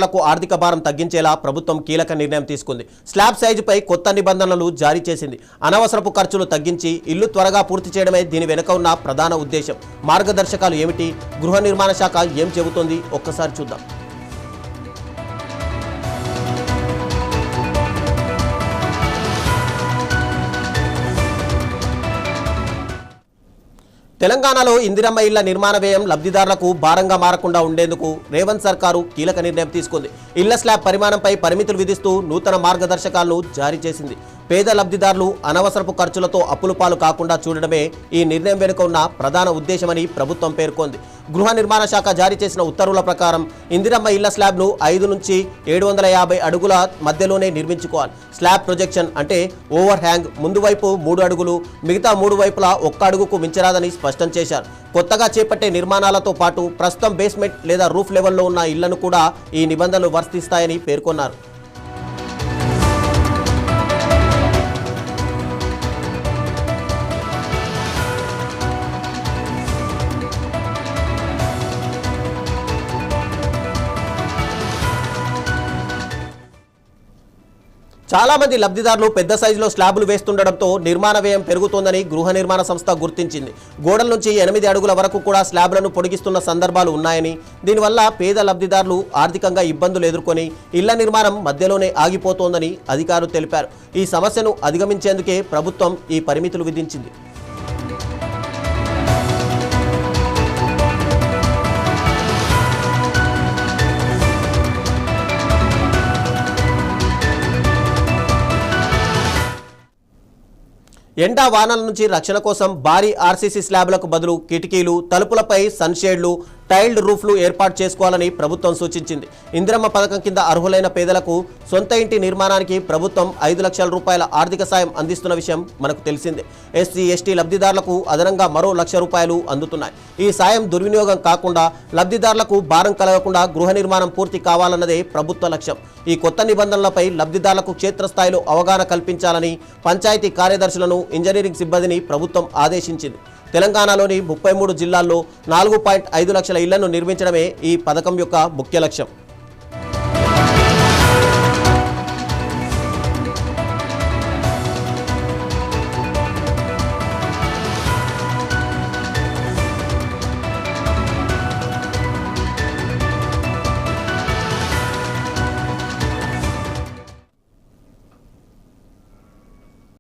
లకు ఆర్థిక భారం తగ్గించేలా ప్రభుత్వం కీలక నిర్ణయం తీసుకుంది. స్లాబ్ సైజుపై కొత్త నిబంధనలు జారీ చేసింది. అనవసరపు ఖర్చులు తగ్గించి ఇల్లు త్వరగా పూర్తి చేయడమే దీని వెనుక ఉన్న ప్రధాన ఉద్దేశం. మార్గదర్శకాలు ఏమిటి, గృహ నిర్మాణ శాఖ ఏం చెబుతోంది ఒక్కసారి చూద్దాం. తెలంగాణలో ఇందిరమ్మ ఇళ్ల నిర్మాణ వ్యయం లబ్ధిదారులకు భారంగా మారకుండా ఉండేందుకు రేవంత్ సర్కారు కీలక నిర్ణయం తీసుకుంది. ఇళ్ల స్లాబ్ పరిమాణంపై పరిమితులు విధిస్తూ నూతన మార్గదర్శకాలను జారీ చేసింది. పేద లబ్ధిదారులు అనవసరపు ఖర్చులతో అప్పుల పాలు కాకుండా చూడడమే ఈ నిర్ణయం వెనుక ఉన్న ప్రధాన ఉద్దేశమని ప్రభుత్వం పేర్కొంది. గృహ నిర్మాణ శాఖ జారీ చేసిన ఉత్తర్వుల ప్రకారం ఇందిరమ్మ ఇళ్ల స్లాబ్ను 5 నుంచి 750 అడుగుల మధ్యలోనే నిర్మించుకోవాలి. స్లాబ్ ప్రొజెక్షన్ అంటే ఓవర్ హ్యాంగ్ ముందు వైపు 3 అడుగులు, మిగతా 3 వైపులా 1 అడుగుకు మించరాదని స్పష్టం చేశారు. కొత్తగా చేపట్టే నిర్మాణాలతో పాటు ప్రస్తుతం బేస్మెంట్ లేదా రూఫ్ లెవెల్లో ఉన్న ఇళ్లను కూడా ఈ నిబంధనలు వర్తిస్తాయని పేర్కొన్నారు. చాలా మంది లబ్ధిదారులు పెద్ద సైజులో స్లాబులు వేస్తుండటంతో నిర్మాణ వ్యయం పెరుగుతోందని గృహ నిర్మాణ సంస్థ గుర్తించింది. గోడల నుంచి 8 అడుగుల వరకు కూడా స్లాబ్లను పొడిగిస్తున్న సందర్భాలు ఉన్నాయని, దీనివల్ల పేద లబ్ధిదారులు ఆర్థికంగా ఇబ్బందులు ఎదుర్కొని ఇళ్ల నిర్మాణం మధ్యలోనే ఆగిపోతోందని అధికారులు తెలిపారు. ఈ సమస్యను అధిగమించేందుకే ప్రభుత్వం ఈ పరిమితులు విధించింది. ఎండా వానల నుంచి రక్షణ కోసం భారీ ఆర్సీసీ స్లాబ్లకు బదులు కిటికీలు, తలుపులపై సన్షేడ్లు, టైల్డ్ రూఫ్లు ఏర్పాటు చేసుకోవాలని ప్రభుత్వం సూచించింది. ఇందిరమ్మ పథకం కింద అర్హులైన పేదలకు సొంత ఇంటి నిర్మాణానికి ప్రభుత్వం 5 లక్షల రూపాయల ఆర్థిక సాయం అందిస్తున్న విషయం మనకు తెలిసిందే. ఎస్సీ, ఎస్టీ లబ్ధిదారులకు అదనంగా మరో 1 లక్ష రూపాయలు అందుతున్నాయి. ఈ సాయం దుర్వినియోగం కాకుండా లబ్ధిదారులకు భారం కలగకుండా గృహ నిర్మాణం పూర్తి కావాలన్నదే ప్రభుత్వ లక్ష్యం. ఈ కొత్త నిబంధనలపై లబ్ధిదారులకు క్షేత్రస్థాయిలో అవగాహన కల్పించాలని పంచాయతీ కార్యదర్శులను, ఇంజనీరింగ్ సిబ్బందిని ప్రభుత్వం ఆదేశించింది. తెలంగాణలోని 33 జిల్లాల్లో 4.5 లక్షల ఇళ్లను నిర్మించడమే ఈ పథకం యొక్క ముఖ్య లక్ష్యం.